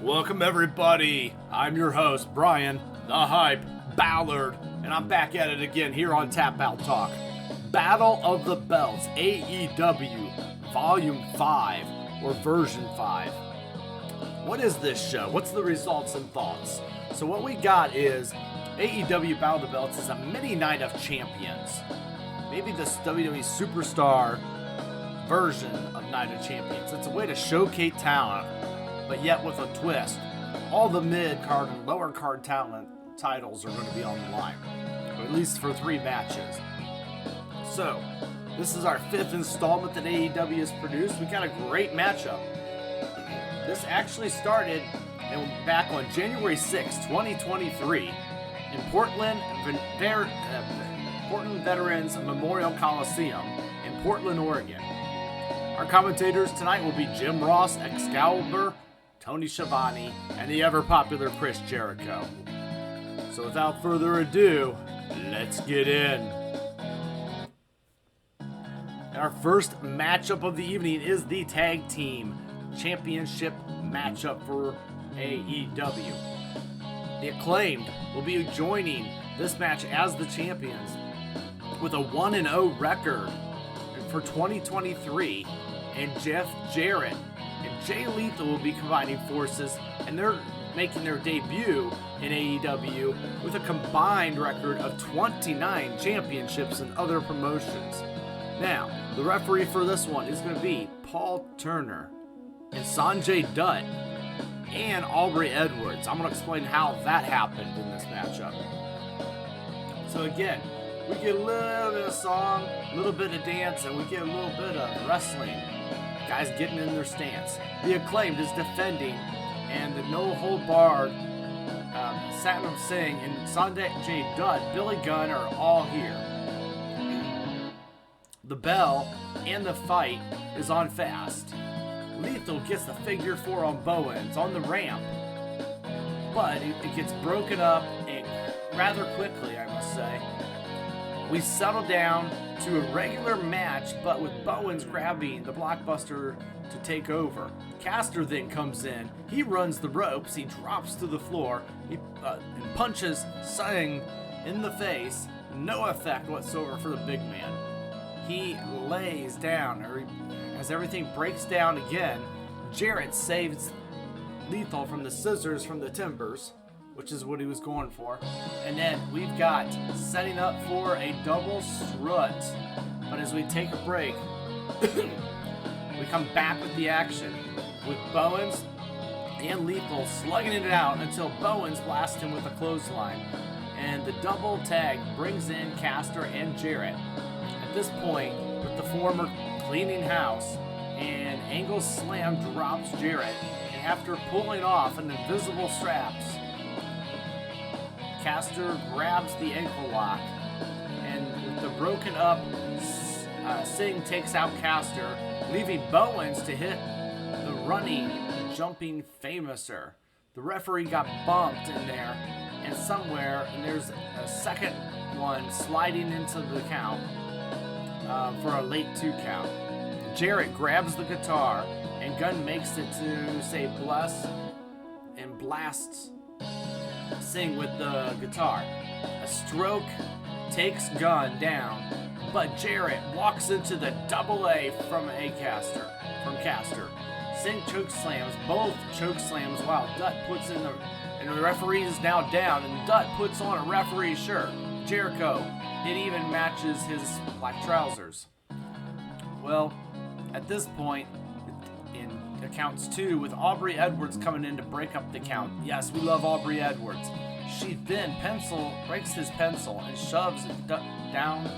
Welcome everybody, I'm your host, Bryan, the Hype, Ballard, and I'm back at it again here on Tap Out Talk. Battle of the Belts, AEW, Volume 5, or Version 5. What is this show? What's the results and thoughts? So what we got is, AEW Battle of the Belts is a mini night of champions. Maybe this WWE Superstar version of Night of Champions. It's a way to showcase talent, but yet with a twist. All the mid-card and lower-card talent titles are going to be on the line, or at least for 3 matches. So, this is our 5th installment that AEW has produced. We got a great matchup. This actually started back on January 6, 2023, in Portland Veterans Memorial Coliseum in Portland, Oregon. Our commentators tonight will be Jim Ross, Excalibur, Tony Schiavone, and the ever-popular Chris Jericho. So without further ado, let's get in. Our first matchup of the evening is the Tag Team Championship matchup for AEW. The Acclaimed will be joining this match as the champions with a 1-0 record for 2023, and Jeff Jarrett and Jay Lethal will be combining forces, and they're making their debut in AEW with a combined record of 29 championships in other promotions. Now, the referee for this one is going to be Paul Turner and Sanjay Dutt and Aubrey Edwards. I'm going to explain how that happened in this matchup. So again, we get a little bit of song, a little bit of dance, and we get a little bit of wrestling. Guys getting in their stance. The Acclaimed is defending, and the No Hold Barred, Satnam Singh and Sanjay Dutt, Billy Gunn are all here. The bell and the fight is on fast. Lethal gets the figure 4 on Bowens on the ramp, but it gets broken up and rather quickly, I must say. We settle down to a regular match, but with Bowens grabbing the blockbuster to take over. Caster then comes in. He runs the ropes. He drops to the floor. He and punches Singh in the face. No effect whatsoever for the big man. He lays down, as everything breaks down again. Jarrett saves Lethal from the scissors from the timbers, which is what he was going for. And then we've got setting up for a double strut. But as we take a break, we come back with the action with Bowens and Lethal slugging it out until Bowens blasts him with a clothesline. And the double tag brings in Caster and Jarrett. At this point, with the former cleaning house, and Angle Slam drops Jarrett. And after pulling off an invisible straps, Caster grabs the ankle lock, and with the broken up, Singh takes out Caster, leaving Bowens to hit the running, jumping Famouser. The referee got bumped in there, and somewhere, and there's a second one sliding into the count for a late 2 count. Jarrett grabs the guitar, and Gunn makes it to say bless, and blasts Singh with the guitar. A stroke takes Gunn down, but Jarrett walks into the double A from Caster. Singh choke slams, both choke slams, while Dutt puts in and the referee is now down, and Dutt puts on a referee shirt. Jericho, it even matches his black trousers. Well, at this point, in counts 2, with Aubrey Edwards coming in to break up the count. Yes, we love Aubrey Edwards. She then breaks his pencil and shoves it down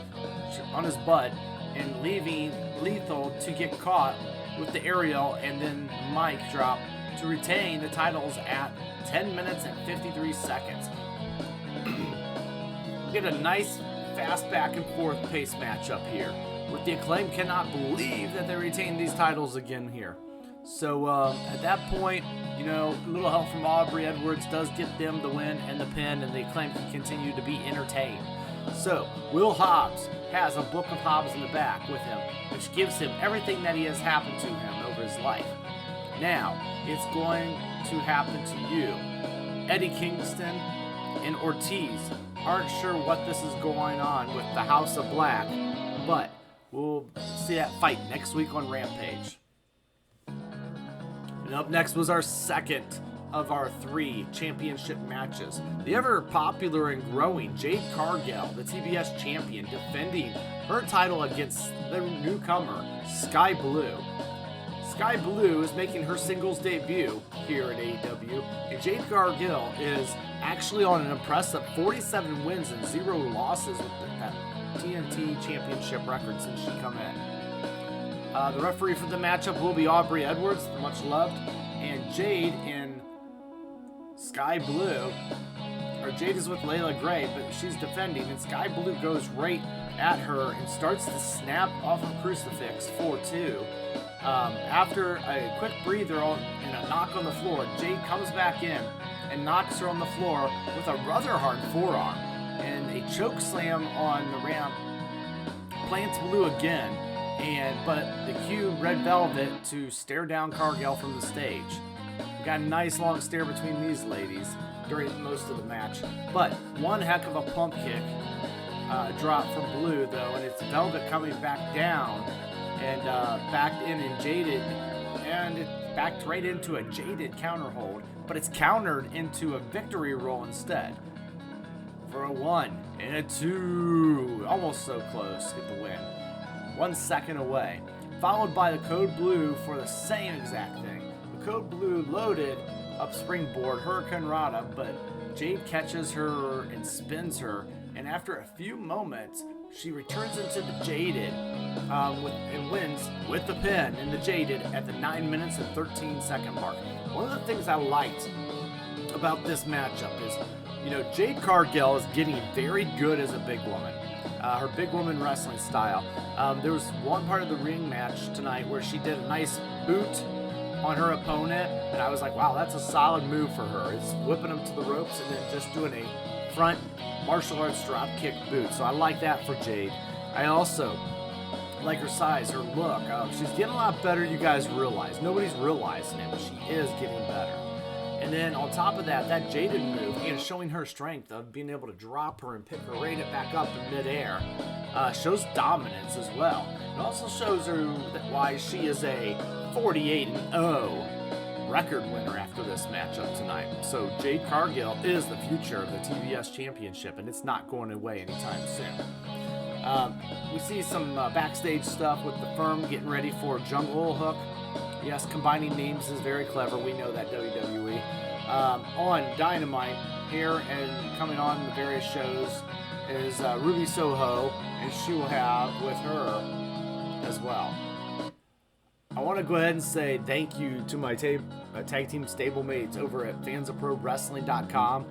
on his butt, and leaving Lethal to get caught with the aerial and then mic drop to retain the titles at 10 minutes and 53 seconds. Get a nice, fast back and forth pace matchup here. With the Acclaim cannot believe that they retain these titles again here. So at that point, you know, a little help from Aubrey Edwards does get them the win and the pin, and the Acclaim can continue to be entertained. So Will Hobbs has a book of Hobbs in the back with him, which gives him everything that he has happened to him over his life. Now, it's going to happen to you. Eddie Kingston and Ortiz aren't sure what this is going on with the House of Black, but we'll see that fight next week on Rampage. And up next was our second of our 3 championship matches. The ever popular and growing Jade Cargill, the TBS champion, defending her title against the newcomer, Sky Blue. Sky Blue is making her singles debut here at AEW, and Jade Cargill is actually on an impressive 47 wins and 0 losses with that TNT championship record since she come in. The referee for the matchup will be Aubrey Edwards, much loved, and Jade in Sky Blue, or Jade is with Layla Gray, but she's defending, and Sky Blue goes right at her and starts to snap off of Crucifix 4-2. After a quick breather and a knock on the floor, Jade comes back in and knocks her on the floor with a rather hard forearm, and a choke slam on the ramp plants Blue again, but the cue Red Velvet to stare down Cargill from the stage. We got a nice long stare between these ladies during most of the match, but one heck of a pump kick drop from Blue though, and it's Velvet coming back down and backed in and jaded, and it backed right into a jaded counter hold, but it's countered into a victory roll instead for a 1 and a 2, almost so close to get the win. 1 second away, followed by the Code Blue for the same exact thing. The Code Blue loaded up springboard Hurricane Rana, but Jade catches her and spins her, and after a few moments, she returns into the Jaded and wins with the pin in the Jaded at the 9 minutes and 13 second mark. One of the things I liked about this matchup is, you know, Jade Cargill is getting very good as a big woman. Her big woman wrestling style. There was one part of the ring match tonight where she did a nice boot on her opponent, and I was like, wow, that's a solid move for her. It's whipping them to the ropes and then just doing a front martial arts drop kick boot. So I like that for Jade. I also like her size, her look. She's getting a lot better, you guys realize. Nobody's realizing it, but she is getting better. And then on top of that, that Jaded move and showing her strength of being able to drop her and pick her right back up in midair shows dominance as well. It also shows her why she is a 48-0 record winner after this matchup tonight. So Jade Cargill is the future of the TBS Championship, and it's not going away anytime soon. We see some backstage stuff with the firm getting ready for Jungle Hook. Yes, combining names is very clever. We know that, WWE. On Dynamite here and coming on the various shows is Ruby Soho, and she will have with her as well. I want to go ahead and say thank you to my tag team stablemates over at fansofprowrestling.com.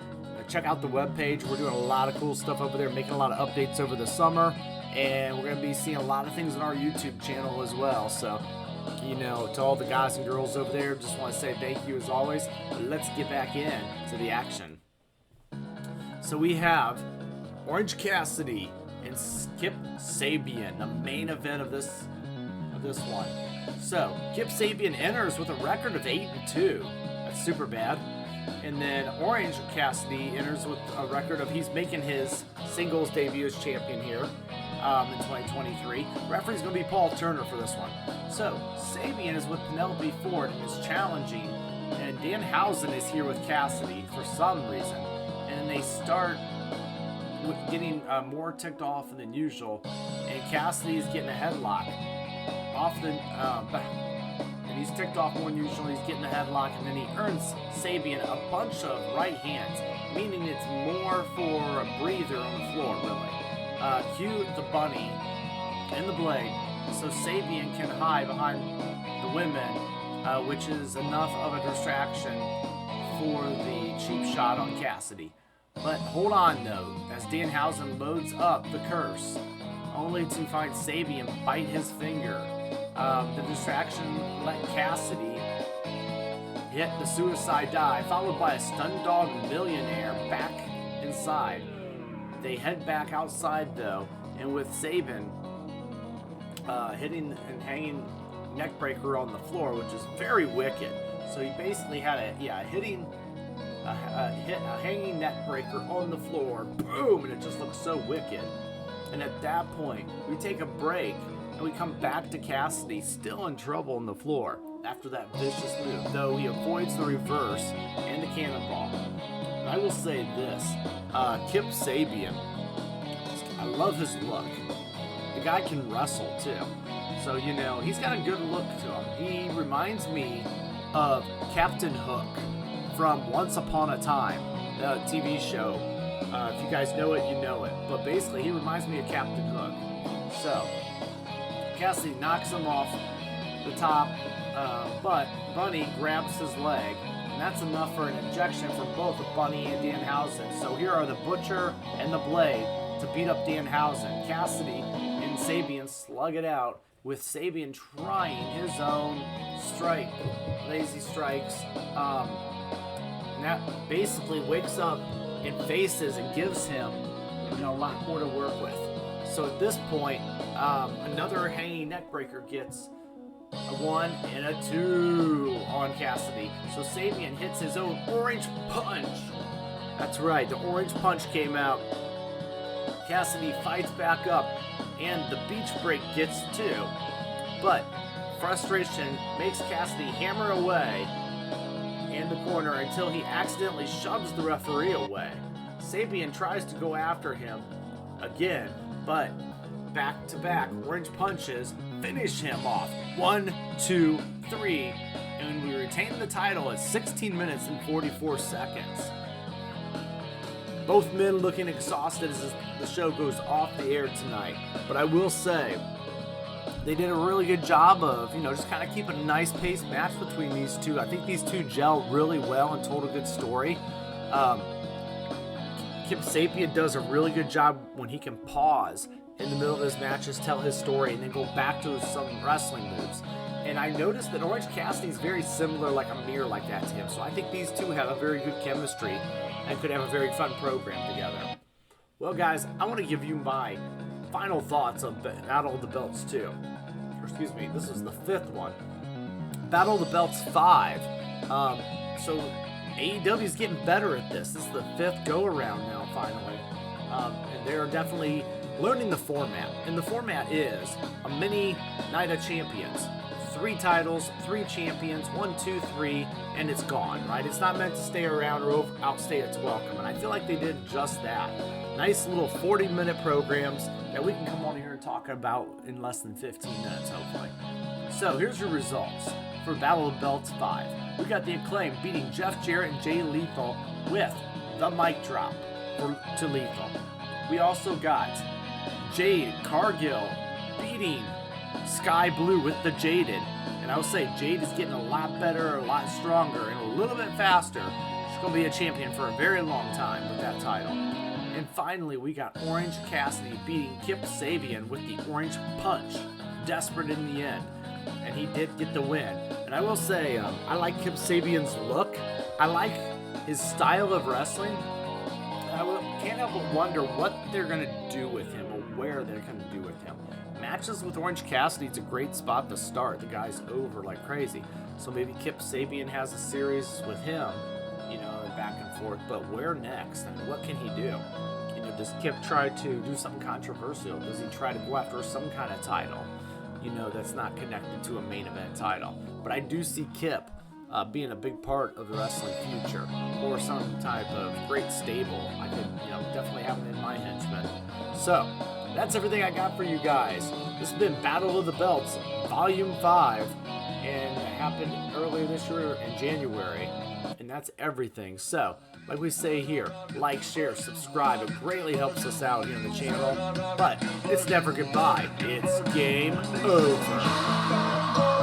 Check out the webpage. We're doing a lot of cool stuff over there, making a lot of updates over the summer, and we're going to be seeing a lot of things on our YouTube channel as well. So, you know, to all the guys and girls over there, just want to say thank you as always. Let's get back in to the action. So we have Orange Cassidy and Kip Sabian, the main event of this one. So Kip Sabian enters with a record of 8-2. That's super bad. And then Orange Cassidy enters with a record of, he's making his singles debut as champion here in 2023. Referee's going to be Paul Turner for this one. So Sabian is with Penelope Ford and is challenging, and Danhausen is here with Cassidy for some reason. And they start with getting more ticked off than usual, and Cassidy is getting a headlock off the and he's ticked off more than usual. He's getting a headlock, and then he earns Sabian a bunch of right hands, meaning it's more for a breather on the floor, really. Cue the bunny and the blade, so Sabian can hide behind the women which is enough of a distraction for the cheap shot on Cassidy. But hold on though, as Danhausen loads up the curse, only to find Sabian bite his finger. The distraction let Cassidy hit the suicide dive, followed by a stun dog millionaire back inside. They head back outside though, and with Sabin hitting and hanging neckbreaker on the floor, which is very wicked. So he basically had a hanging neckbreaker on the floor, boom, and it just looks so wicked. And at that point, we take a break and we come back to Cassidy, still in trouble on the floor after that vicious move, though he avoids the reverse and the cannonball. And I will say this, Kip Sabian, I love his look. The guy can wrestle too. So, you know, he's got a good look to him. He reminds me of Captain Hook from Once Upon a Time, the TV show. If you guys know it, you know it. But basically, he reminds me of Captain Hook. So, Cassidy knocks him off the top, but Bunny grabs his leg, and that's enough for an injection from both Bunny and Danhausen. So here are the Butcher and the Blade to beat up Danhausen. Cassidy and Sabian slug it out, with Sabian trying his own lazy strikes. And that basically wakes up and faces and gives him, a lot more to work with. So at this point, another hanging neckbreaker gets a 1 and a 2 on Cassidy. So Sabian hits his own orange punch. That's right, the orange punch came out. Cassidy fights back up, and the beach break gets 2. But frustration makes Cassidy hammer away in the corner until he accidentally shoves the referee away. Sabian tries to go after him again, but back-to-back orange punches finish him off. 1, 2, 3, and we retain the title at 16 minutes and 44 seconds. Both men looking exhausted as the show goes off the air tonight. But I will say, they did a really good job of, just kind of keeping a nice paced match between these two. I think these two gel really well and told a good story. Kip Sabian does a really good job when he can pause in the middle of his matches, tell his story, and then go back to some wrestling moves. And I noticed that Orange Cassidy is very similar, like a mirror like that to him. So I think these two have a very good chemistry and could have a very fun program together. Well, guys, I want to give you my final thoughts of Battle of the Belts 2. Excuse me, this is the 5th one. Battle of the Belts 5. So AEW is getting better at this. This is the 5th go-around now, finally. And they're definitely learning the format. And the format is a mini Night of Champions. 3 titles, 3 champions, 1, 2, 3, and it's gone, right? It's not meant to stay around or outstay its welcome. And I feel like they did just that. Nice little 40-minute programs that we can come on here and talk about in less than 15 minutes, hopefully. So here's your results for Battle of the Belts 5. We got the Acclaim beating Jeff Jarrett and Jay Lethal with the mic drop to Lethal. We also got Jade Cargill beating Sky Blue with the Jaded. And I will say, Jade is getting a lot better, a lot stronger, and a little bit faster. She's going to be a champion for a very long time with that title. And finally, we got Orange Cassidy beating Kip Sabian with the Orange Punch. Desperate in the end. And he did get the win. And I will say, I like Kip Sabian's look. I like his style of wrestling. I can't help but wonder what they're going to do with him or where they're going to do with him. Matches with Orange Cassidy is a great spot to start. The guy's over like crazy. So maybe Kip Sabian has a series with him, back and forth. But where next? I mean, what can he do? Does Kip try to do something controversial? Does he try to go after some kind of title, that's not connected to a main event title? But I do see Kip being a big part of the wrestling future, or some type of great stable. I could, definitely have him in my henchmen. So, that's everything I got for you guys. This has been Battle of the Belts, Volume 5, and it happened earlier this year in January, and that's everything. So, like we say here, like, share, subscribe. It greatly helps us out here on the channel. But it's never goodbye. It's game over.